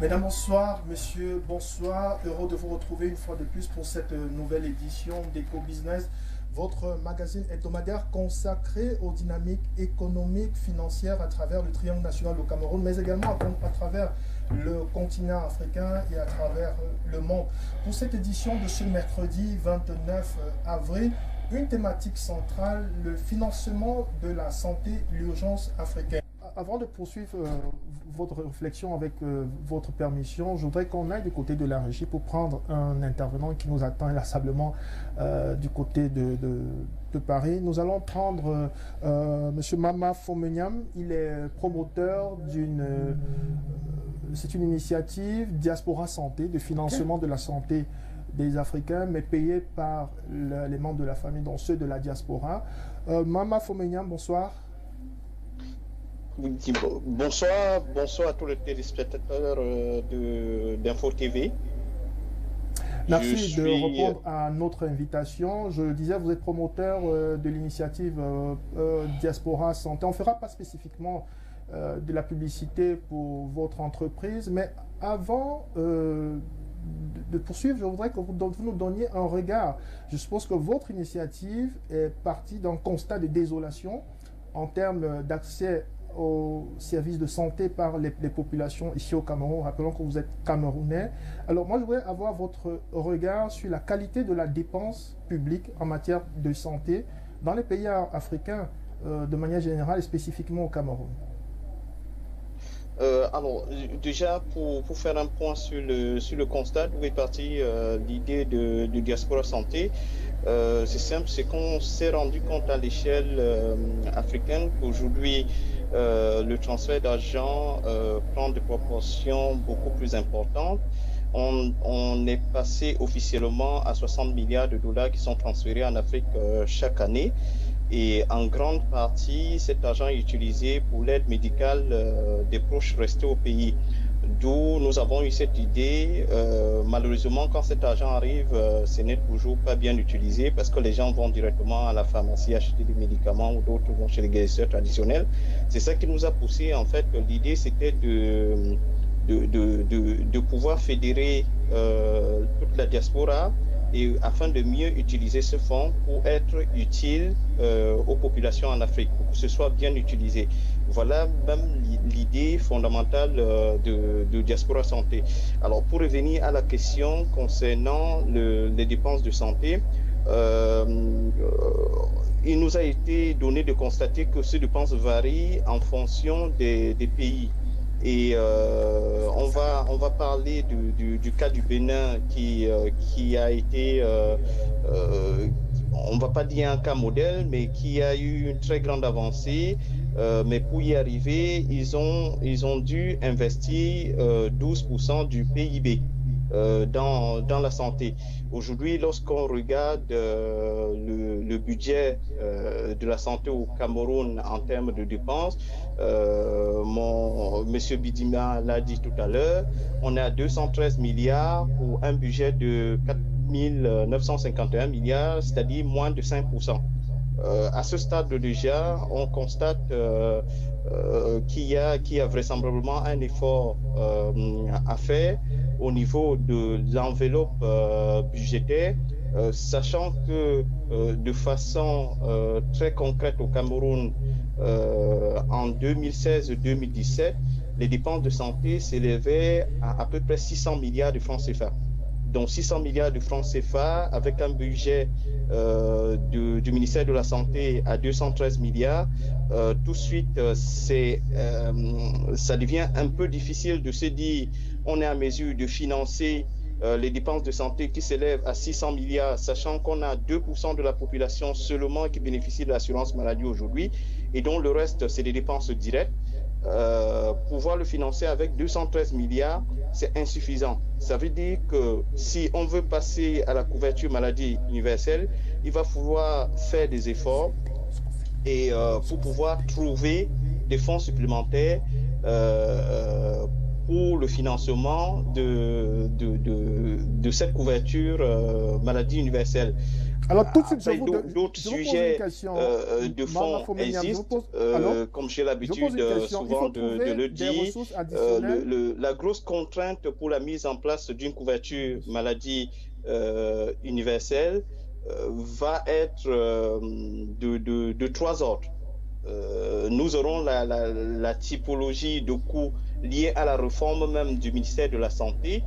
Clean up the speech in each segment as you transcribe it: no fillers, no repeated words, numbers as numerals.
Mesdames, bonsoir. Messieurs, bonsoir. Heureux de vous retrouver une fois de plus pour cette nouvelle édition d'Eco-Business, votre magazine hebdomadaire consacré aux dynamiques économiques, financières à travers le triangle national au Cameroun, mais également à travers le continent africain et à travers le monde. Pour cette édition de ce mercredi 29 avril, une thématique centrale, le financement de la santé, l'urgence africaine. Avant de poursuivre votre réflexion avec votre permission, je voudrais qu'on aille du côté de la régie pour prendre un intervenant qui nous attend inlassablement du côté de Paris. Nous allons prendre M. Mama Fomenyam. Il est promoteur c'est une initiative Diaspora Santé, de financement de la santé des Africains, mais payée par les membres de la famille, dont ceux de la diaspora. Mama Fomenyam, bonsoir. Bonsoir à tous les téléspectateurs d'Info TV. Merci de répondre à notre invitation. Je disais, vous êtes promoteur de l'initiative Diaspora Santé. On ne fera pas spécifiquement de la publicité pour votre entreprise, mais avant de poursuivre, je voudrais que vous nous donniez un regard. Je suppose que votre initiative est partie d'un constat de désolation en termes d'accès aux services de santé par les populations ici au Cameroun. Rappelons que vous êtes camerounais. Alors moi, je voudrais avoir votre regard sur la qualité de la dépense publique en matière de santé dans les pays africains de manière générale et spécifiquement au Cameroun. Alors, déjà, pour faire un point sur le constat, d'où est partie l'idée de Diaspora Santé, c'est simple, c'est qu'on s'est rendu compte à l'échelle africaine qu'aujourd'hui, le transfert d'argent prend des proportions beaucoup plus importantes. On est passé officiellement à 60 milliards de dollars qui sont transférés en Afrique chaque année. Et en grande partie, cet argent est utilisé pour l'aide médicale des proches restés au pays. D'où nous avons eu cette idée. Malheureusement, quand cet argent arrive, ce n'est toujours pas bien utilisé parce que les gens vont directement à la pharmacie acheter des médicaments ou d'autres vont chez les guérisseurs traditionnels. C'est ça qui nous a poussé. En fait, l'idée, c'était de pouvoir fédérer toute la diaspora et afin de mieux utiliser ce fonds pour être utile aux populations en Afrique, pour que ce soit bien utilisé. Voilà même l'idée fondamentale de Diaspora Santé. Alors, pour revenir à la question concernant les dépenses de santé, il nous a été donné de constater que ces dépenses varient en fonction des pays. Et on va parler du cas du Bénin qui a été, on ne va pas dire un cas modèle, mais qui a eu une très grande avancée. Mais pour y arriver, ils ont dû investir 12% du PIB dans la santé. Aujourd'hui, lorsqu'on regarde le budget de la santé au Cameroun en termes de dépenses, Monsieur Bidima l'a dit tout à l'heure, on est à 213 milliards pour un budget de 4 951 milliards, c'est-à-dire moins de 5%. À ce stade déjà, on constate qu'il y a vraisemblablement un effort à faire au niveau de l'enveloppe budgétaire, sachant que de façon très concrète au Cameroun, en 2016-2017, les dépenses de santé s'élevaient à peu près 600 milliards de francs CFA. Donc 600 milliards de francs CFA avec un budget du ministère de la Santé à 213 milliards, tout de suite, ça devient un peu difficile de se dire on est en mesure de financer les dépenses de santé qui s'élèvent à 600 milliards, sachant qu'on a 2% de la population seulement qui bénéficie de l'assurance maladie aujourd'hui, et dont le reste, c'est des dépenses directes. Pouvoir le financer avec 213 milliards, c'est insuffisant. Ça veut dire que si on veut passer à la couverture maladie universelle, il va falloir faire des efforts et pour pouvoir trouver des fonds supplémentaires pour le financement de cette couverture maladie universelle. Alors, tout de suite, Après, d'autres je vous pose une sujets question, de Mama fond Foumeniam, existent, comme j'ai je pose l'habitude une question. Il souvent faut de trouver le des dire. ressources additionnelles. La grosse contrainte pour la mise en place d'une couverture maladie universelle va être de trois ordres. Nous aurons la typologie de coûts liés à la réforme même du ministère de la Santé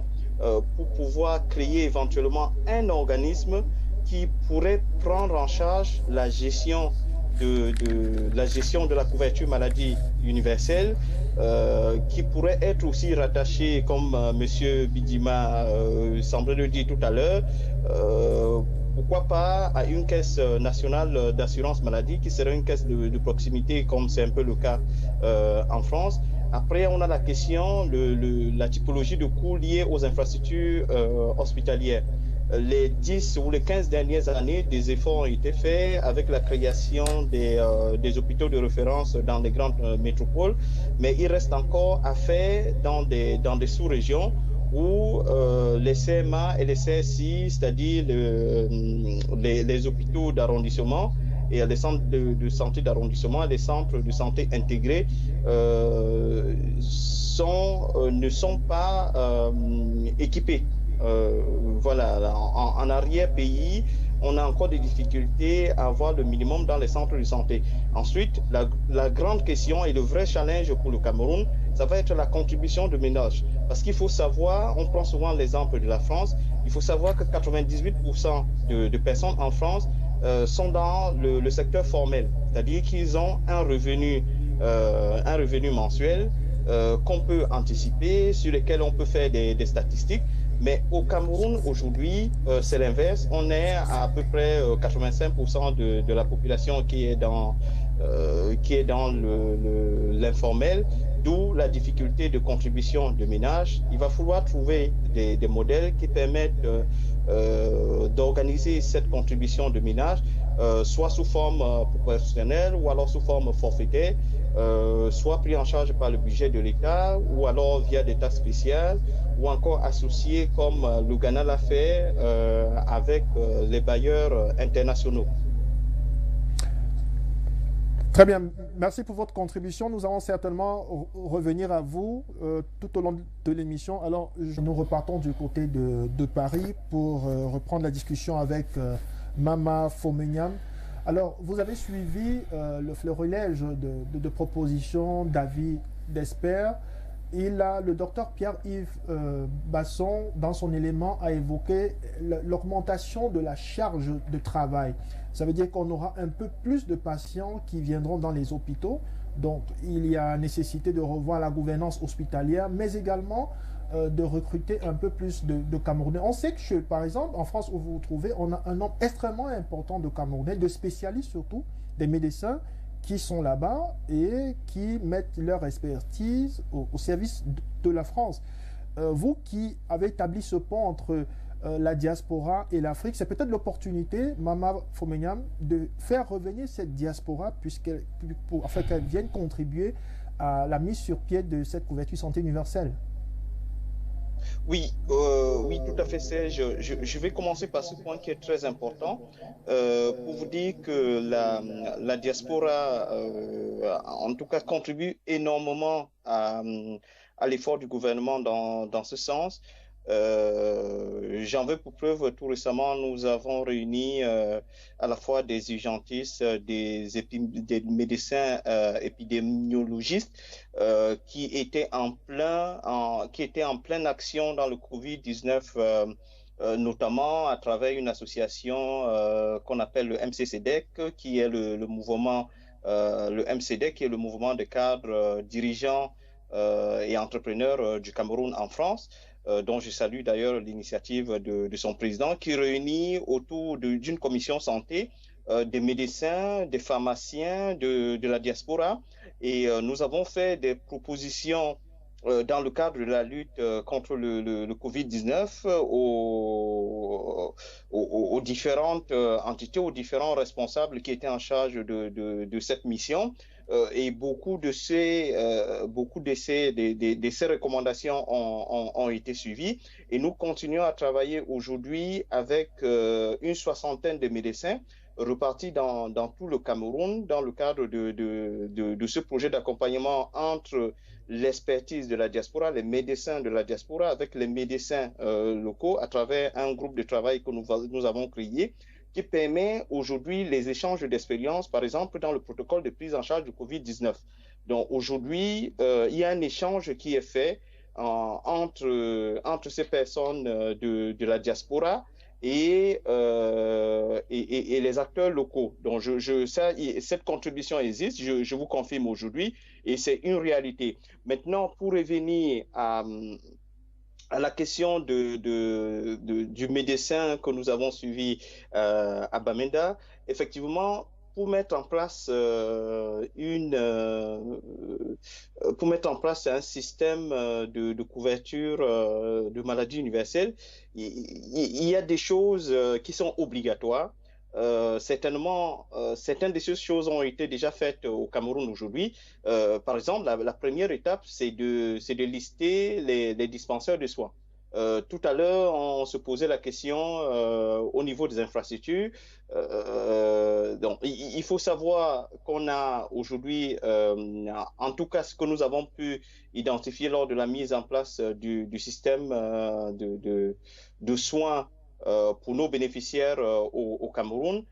pour pouvoir créer éventuellement un organisme qui pourrait prendre en charge la gestion de la couverture maladie universelle, qui pourrait être aussi rattaché, comme M. Bidima semblait le dire tout à l'heure, pourquoi pas à une caisse nationale d'assurance maladie qui serait une caisse de proximité comme c'est un peu le cas en France. Après, on a la question, la typologie de coûts liés aux infrastructures hospitalières. Les 10 ou les 15 dernières années, des efforts ont été faits avec la création des hôpitaux de référence dans les grandes métropoles, mais il reste encore à faire dans des sous-régions où les CMA et les CSI, c'est-à-dire les hôpitaux d'arrondissement et les centres de santé d'arrondissement et les centres de santé intégrés ne sont pas équipés. Voilà, en arrière-pays, on a encore des difficultés à avoir le minimum dans les centres de santé. Ensuite, la grande question et le vrai challenge pour le Cameroun, ça va être la contribution de ménages. Parce qu'il faut savoir, on prend souvent l'exemple de la France, il faut savoir que 98% de personnes en France sont dans le secteur formel, c'est-à-dire qu'ils ont un revenu mensuel qu'on peut anticiper, sur lesquels on peut faire des statistiques. Mais au Cameroun, aujourd'hui, c'est l'inverse. On est à peu près 85% de la population qui est dans l'informel, d'où la difficulté de contribution de ménage. Il va falloir trouver des modèles qui permettent d'organiser cette contribution de ménage, soit sous forme proportionnelle ou alors sous forme forfaitaire, soit pris en charge par le budget de l'État ou alors via des taxes spéciales, ou encore associé comme le Ghana l'a fait avec les bailleurs internationaux. Très bien, merci pour votre contribution. Nous allons certainement revenir à vous tout au long de l'émission. Alors, nous repartons du côté de Paris pour reprendre la discussion avec Mama Foumeniam. Alors, vous avez suivi le florilège de propositions, d'avis, d'experts. Et là, le docteur Pierre-Yves Basson, dans son élément, a évoqué l'augmentation de la charge de travail. Ça veut dire qu'on aura un peu plus de patients qui viendront dans les hôpitaux. Donc, il y a nécessité de revoir la gouvernance hospitalière, mais également de recruter un peu plus de Camerounais. On sait que, par exemple, en France où vous vous trouvez, on a un nombre extrêmement important de Camerounais, de spécialistes surtout, des médecins, qui sont là-bas et qui mettent leur expertise au service de la France. Vous qui avez établi ce pont entre la diaspora et l'Afrique, c'est peut-être l'opportunité, Mama Foumeniam, de faire revenir cette diaspora afin qu'elle vienne contribuer à la mise sur pied de cette couverture santé universelle. Oui, oui, tout à fait, Serge. Je vais commencer par ce point qui est très important pour vous dire que la diaspora, en tout cas, contribue énormément à l'effort du gouvernement dans ce sens. J'en veux pour preuve, tout récemment, nous avons réuni à la fois des urgentistes, des médecins épidémiologistes qui étaient en pleine action dans le Covid-19, notamment à travers une association qu'on appelle le MCCDEC, qui est le mouvement, le MCDEC, qui est le mouvement de cadres dirigeants et entrepreneurs du Cameroun en France, dont je salue d'ailleurs l'initiative de son président, qui réunit autour d'une commission santé des médecins, des pharmaciens de la diaspora. Et nous avons fait des propositions dans le cadre de la lutte contre le Covid-19 aux différentes entités, aux différents responsables qui étaient en charge de cette mission. Et beaucoup de ces recommandations ont été suivies. Et nous continuons à travailler aujourd'hui avec une soixantaine de médecins repartis dans tout le Cameroun dans le cadre de ce projet d'accompagnement entre l'expertise de la diaspora, les médecins de la diaspora avec les médecins locaux à travers un groupe de travail que nous avons créé qui permet aujourd'hui les échanges d'expériences, par exemple dans le protocole de prise en charge du Covid-19. Donc aujourd'hui, il y a un échange qui est fait entre ces personnes de la diaspora et les acteurs locaux. Donc, cette contribution existe, je vous confirme aujourd'hui, et c'est une réalité. Maintenant, pour revenir à la question du médecin que nous avons suivi à Bamenda, effectivement, pour mettre en place pour mettre en place un système de couverture de maladie universelle, il y a des choses qui sont obligatoires. Certainement, certaines de ces choses ont été déjà faites au Cameroun aujourd'hui. Par exemple, la première étape, c'est de lister les dispensaires de soins. Tout à l'heure, on se posait la question au niveau des infrastructures. Donc, il faut savoir qu'on a aujourd'hui, en tout cas ce que nous avons pu identifier lors de la mise en place du système de soins pour nos bénéficiaires au Cameroun,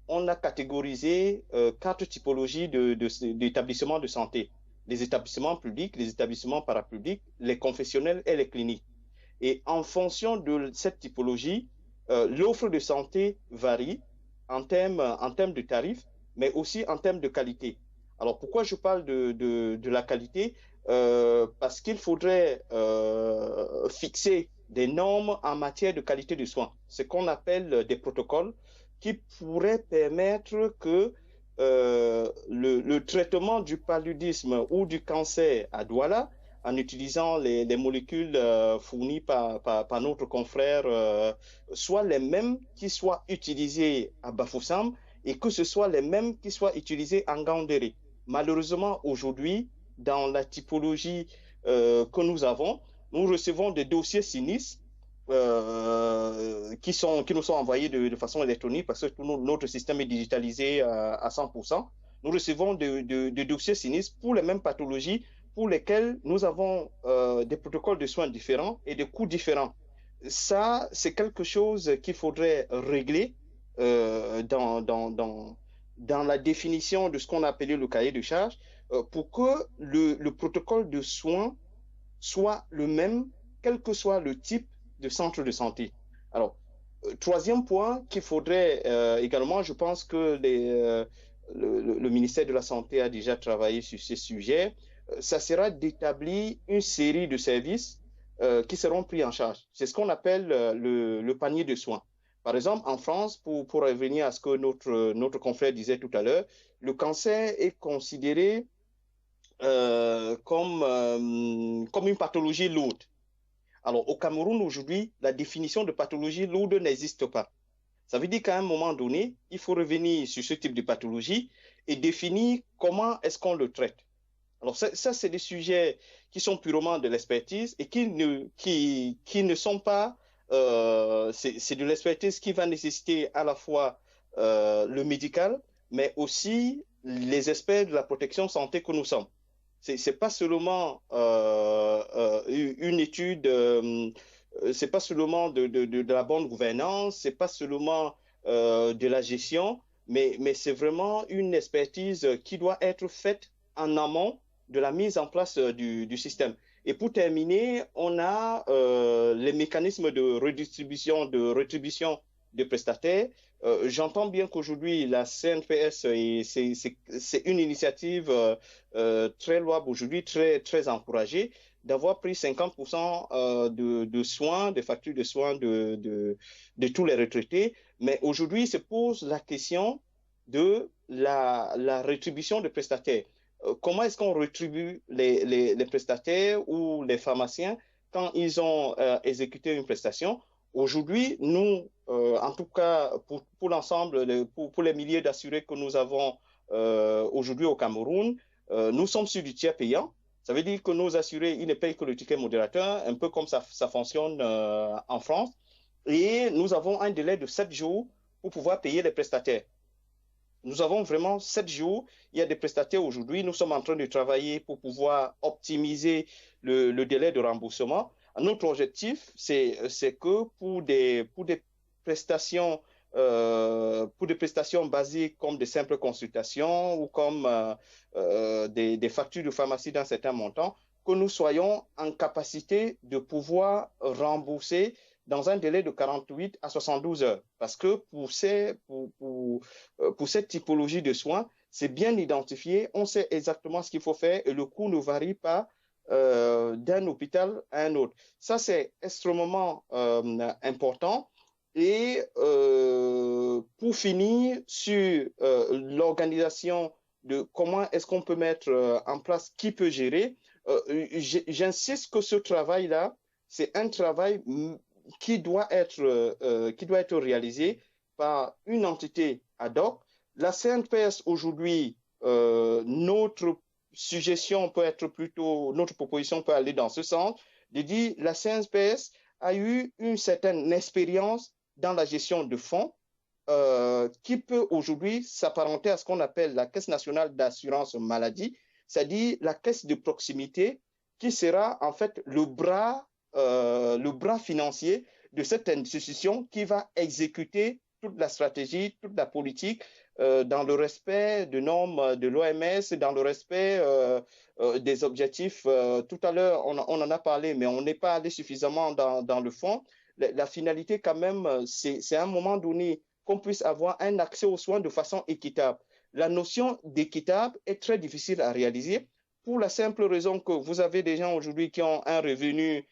on a catégorisé 4 typologies d'établissements de santé. Les établissements publics, les établissements parapublics, les confessionnels et les cliniques. Et en fonction de cette typologie, l'offre de santé varie en termes de tarifs, mais aussi en termes de qualité. Alors, pourquoi je parle de la qualité? Parce qu'il faudrait fixer des normes en matière de qualité de soins, ce qu'on appelle des protocoles qui pourraient permettre que le traitement du paludisme ou du cancer à Douala, en utilisant les molécules fournies par notre confrère, soient les mêmes qui soient utilisées à Bafoussam et que ce soit les mêmes qui soient utilisées en Gaoundéré. Malheureusement, aujourd'hui, dans la typologie que nous avons, nous recevons des dossiers sinistres qui nous sont envoyés de façon électronique parce que notre système est digitalisé à 100%. Nous recevons des dossiers sinistres pour les mêmes pathologies pour lesquelles nous avons des protocoles de soins différents et des coûts différents. Ça, c'est quelque chose qu'il faudrait régler dans la définition de ce qu'on a appelé le cahier de charges pour que le protocole de soins soit le même, quel que soit le type de centre de santé. Alors, troisième point qu'il faudrait également, je pense que le ministère de la Santé a déjà travaillé sur ce sujet, ça sera d'établir une série de services qui seront pris en charge. C'est ce qu'on appelle le panier de soins. Par exemple, en France, pour revenir à ce que notre confrère disait tout à l'heure, le cancer est considéré comme une pathologie lourde. Alors, au Cameroun, aujourd'hui, la définition de pathologie lourde n'existe pas. Ça veut dire qu'à un moment donné, il faut revenir sur ce type de pathologie et définir comment est-ce qu'on le traite. Alors, ça c'est des sujets qui sont purement de l'expertise et qui ne sont pas... c'est de l'expertise qui va nécessiter à la fois le médical, mais aussi les experts de la protection santé que nous sommes. C'est pas seulement une étude, c'est pas seulement de la bonne gouvernance, c'est pas seulement de la gestion, mais c'est vraiment une expertise qui doit être faite en amont de la mise en place du système. Et pour terminer, on a les mécanismes de redistribution, de rétribution des prestataires. J'entends bien qu'aujourd'hui, la CNPS, c'est une initiative très louable aujourd'hui, très, très encouragée, d'avoir pris 50% de soins, des factures de soins de tous les retraités. Mais aujourd'hui, se pose la question de la rétribution des prestataires. Comment est-ce qu'on rétribue les prestataires ou les pharmaciens quand ils ont exécuté une prestation? Aujourd'hui, nous, en tout cas pour l'ensemble, pour les milliers d'assurés que nous avons aujourd'hui au Cameroun, nous sommes sur du tiers payant. Ça veut dire que nos assurés, ils ne payent que le ticket modérateur, un peu comme ça fonctionne en France. Et nous avons un délai de 7 jours pour pouvoir payer les prestataires. Nous avons vraiment 7 jours. Il y a des prestataires aujourd'hui. Nous sommes en train de travailler pour pouvoir optimiser le délai de remboursement. Notre objectif, c'est que pour des prestations basées comme des simples consultations ou comme des factures de pharmacie d'un certain montant, que nous soyons en capacité de pouvoir rembourser dans un délai de 48 à 72 heures. Parce que pour cette typologie de soins, c'est bien identifié, on sait exactement ce qu'il faut faire et le coût ne varie pas d'un hôpital à un autre. Ça, c'est extrêmement important. Et pour finir sur l'organisation de comment est-ce qu'on peut mettre en place, qui peut gérer, j'insiste que ce travail-là, c'est un travail qui doit être réalisé par une entité ad hoc. La CNPS aujourd'hui, notre proposition peut aller dans ce sens, de dire la CNPS a eu une certaine expérience dans la gestion de fonds qui peut aujourd'hui s'apparenter à ce qu'on appelle la Caisse nationale d'assurance maladie, c'est-à-dire la caisse de proximité qui sera en fait le bras financier de cette institution qui va exécuter toute la stratégie, toute la politique dans le respect des normes de l'OMS, dans le respect des objectifs. Tout à l'heure, on en a parlé, mais on n'est pas allé suffisamment dans le fond. La finalité, quand même, c'est à un moment donné qu'on puisse avoir un accès aux soins de façon équitable. La notion d'équitable est très difficile à réaliser pour la simple raison que vous avez des gens aujourd'hui qui ont des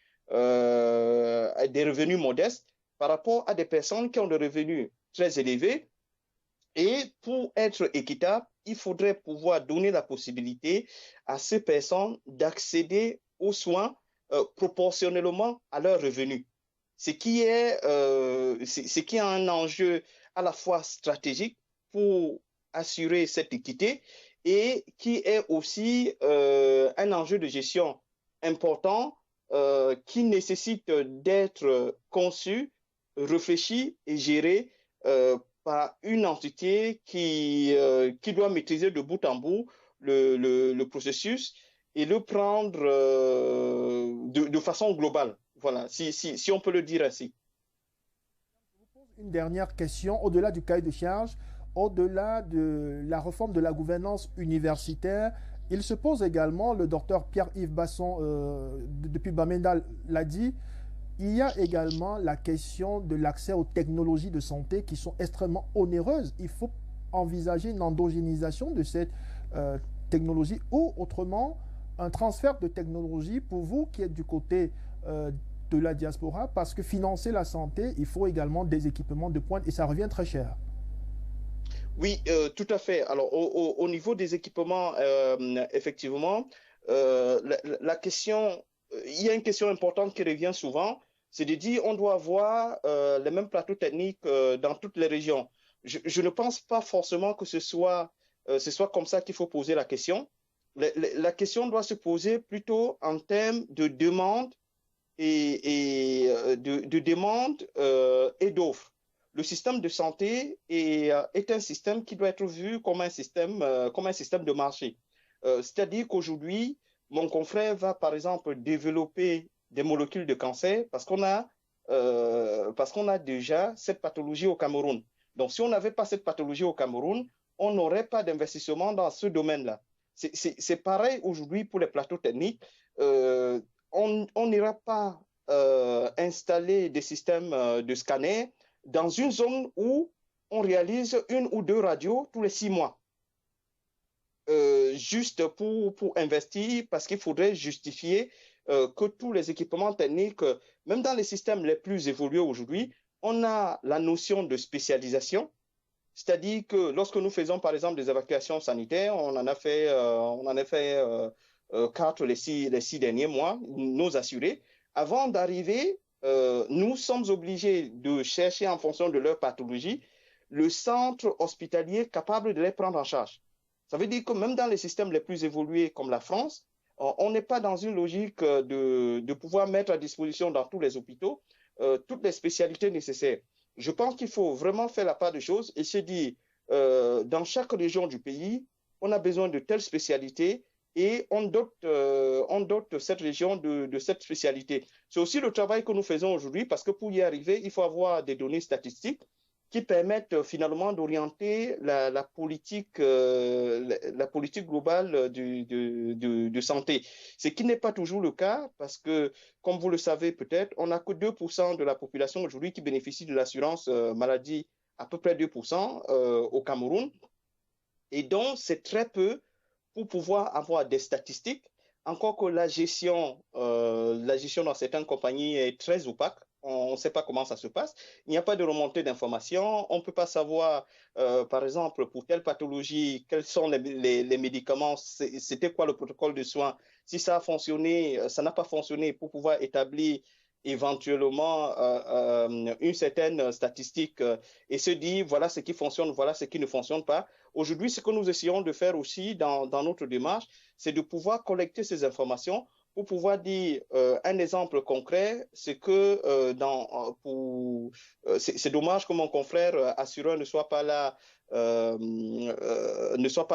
revenus modestes par rapport à des personnes qui ont des revenus très élevés. Et pour être équitable, il faudrait pouvoir donner la possibilité à ces personnes d'accéder aux soins proportionnellement à leurs revenus. Ce qui est un enjeu à la fois stratégique pour assurer cette équité et qui est aussi un enjeu de gestion important qui nécessite d'être conçu, réfléchi et géré par une entité qui doit maîtriser de bout en bout le processus et le prendre de façon globale. Voilà, si on peut le dire ainsi. Une dernière question, au-delà du cahier de charge, au-delà de la réforme de la gouvernance universitaire, il se pose également, le docteur Pierre-Yves Basson, depuis Bamenda l'a dit, il y a également la question de l'accès aux technologies de santé qui sont extrêmement onéreuses. Il faut envisager une endogénisation de cette technologie ou autrement un transfert de technologie pour vous qui êtes du côté de la diaspora, parce que financer la santé, il faut également des équipements de pointe et ça revient très cher. Oui, tout à fait. Alors, au niveau des équipements, effectivement, la question, il y a une question importante qui revient souvent, c'est de dire on doit avoir les mêmes plateaux techniques dans toutes les régions. Je ne pense pas forcément que ce soit comme ça qu'il faut poser la question. La question doit se poser plutôt en termes de demande et d'offres. Le système de santé est un système qui doit être vu comme un système de marché. C'est-à-dire qu'aujourd'hui, mon confrère va par exemple développer des molécules de cancer parce qu'on a déjà cette pathologie au Cameroun. Donc, si on n'avait pas cette pathologie au Cameroun, on n'aurait pas d'investissement dans ce domaine-là. C'est pareil aujourd'hui pour les plateaux techniques. On n'ira pas installer des systèmes de scanner dans une zone où on réalise 1 ou 2 radios tous les 6 mois. Juste pour investir, parce qu'il faudrait justifier que tous les équipements techniques, même dans les systèmes les plus évolués aujourd'hui, on a la notion de spécialisation. C'est-à-dire que lorsque nous faisons par exemple des évacuations sanitaires, on en a fait 4 les 6 derniers mois, nos assurés, avant d'arriver nous sommes obligés de chercher en fonction de leur pathologie le centre hospitalier capable de les prendre en charge. Ça veut dire que même dans les systèmes les plus évolués comme la France, on n'est pas dans une logique de pouvoir mettre à disposition dans tous les hôpitaux toutes les spécialités nécessaires. Je pense qu'il faut vraiment faire la part des choses et se dire, dans chaque région du pays, on a besoin de telles spécialités et on dote cette région de cette spécialité. C'est aussi le travail que nous faisons aujourd'hui parce que pour y arriver, il faut avoir des données statistiques qui permettent finalement d'orienter la politique globale de santé. Ce qui n'est pas toujours le cas parce que, comme vous le savez peut-être, on n'a que 2% de la population aujourd'hui qui bénéficie de l'assurance maladie, à peu près 2% au Cameroun. Et donc, c'est très peu pour pouvoir avoir des statistiques, encore que la gestion dans certaines compagnies est très opaque. On ne sait pas comment ça se passe. Il n'y a pas de remontée d'informations. On ne peut pas savoir, par exemple, pour telle pathologie, quels sont les médicaments, c'était quoi le protocole de soins. Si ça a fonctionné, ça n'a pas fonctionné pour pouvoir établir éventuellement une certaine statistique et se dire voilà ce qui fonctionne, voilà ce qui ne fonctionne pas. Aujourd'hui, ce que nous essayons de faire aussi dans notre démarche, c'est de pouvoir collecter ces informations pour pouvoir dire un exemple concret, c'est que c'est dommage que mon confrère assureur ne soit pas là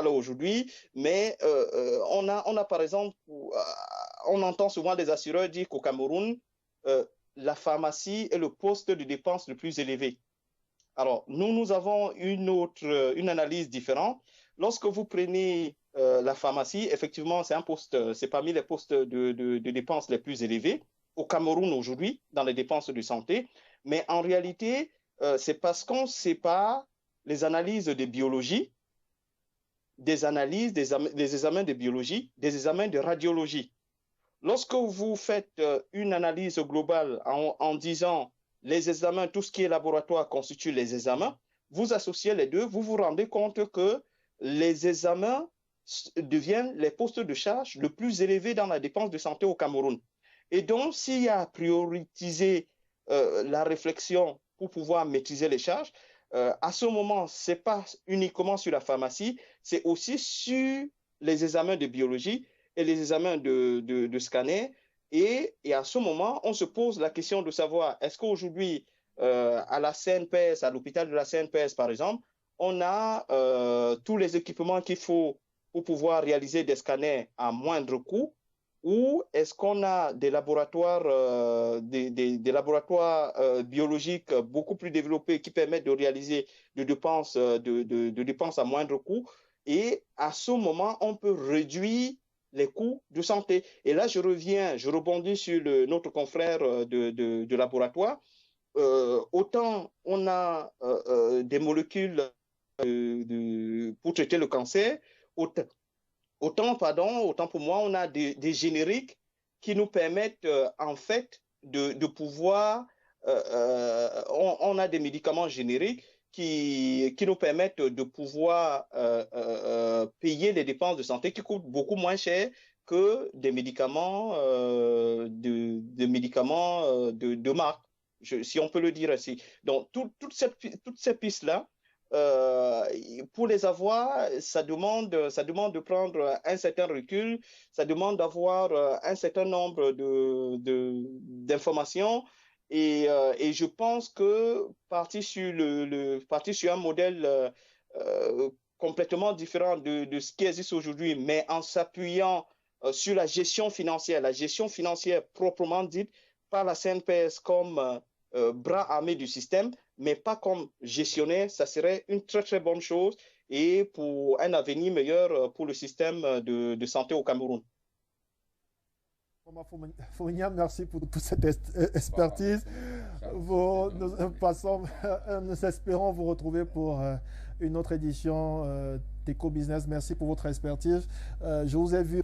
aujourd'hui, mais on a par exemple, on entend souvent des assureurs dire qu'au Cameroun, la pharmacie est le poste de dépense le plus élevé. Alors, nous avons une analyse différente. Lorsque vous prenez la pharmacie, effectivement, c'est parmi les postes de dépenses les plus élevés au Cameroun aujourd'hui, dans les dépenses de santé. Mais en réalité, c'est parce qu'on sépare les analyses de biologie, des examens de biologie, des examens de radiologie. Lorsque vous faites une analyse globale en disant les examens, tout ce qui est laboratoire constitue les examens, vous associez les deux, vous vous rendez compte que les examens deviennent les postes de charge le plus élevés dans la dépense de santé au Cameroun. Et donc, s'il y a à prioriser la réflexion pour pouvoir maîtriser les charges, à ce moment, ce n'est pas uniquement sur la pharmacie, c'est aussi sur les examens de biologie et les examens de scanner. Et à ce moment, on se pose la question de savoir, est-ce qu'aujourd'hui, à la CNPS, à l'hôpital de la CNPS, par exemple, on a tous les équipements qu'il faut pour pouvoir réaliser des scanners à moindre coût, ou est-ce qu'on a des laboratoires, des laboratoires biologiques beaucoup plus développés qui permettent de réaliser des dépenses à moindre coût? Et à ce moment, on peut réduire les coûts de santé. Et là, je rebondis sur notre confrère de laboratoire. Autant on a des molécules pour traiter le cancer, autant pour moi, on a des génériques qui nous permettent en fait de pouvoir, on a des médicaments génériques qui nous permettent de pouvoir payer les dépenses de santé qui coûtent beaucoup moins cher que des médicaments de marque, si on peut le dire ainsi. Donc, toutes ces pistes-là, pour les avoir, ça demande de prendre un certain recul, ça demande d'avoir un certain nombre d'informations. Et je pense que partir sur un modèle complètement différent de ce qui existe aujourd'hui, mais en s'appuyant sur la gestion financière proprement dite par la CNPS comme bras armé du système, mais pas comme gestionnaire, ça serait une très très bonne chose et pour un avenir meilleur pour le système de santé au Cameroun. Founia, merci pour cette expertise. Nous espérons vous retrouver pour une autre édition d'Eco Business. Merci pour votre expertise. Je vous ai vu.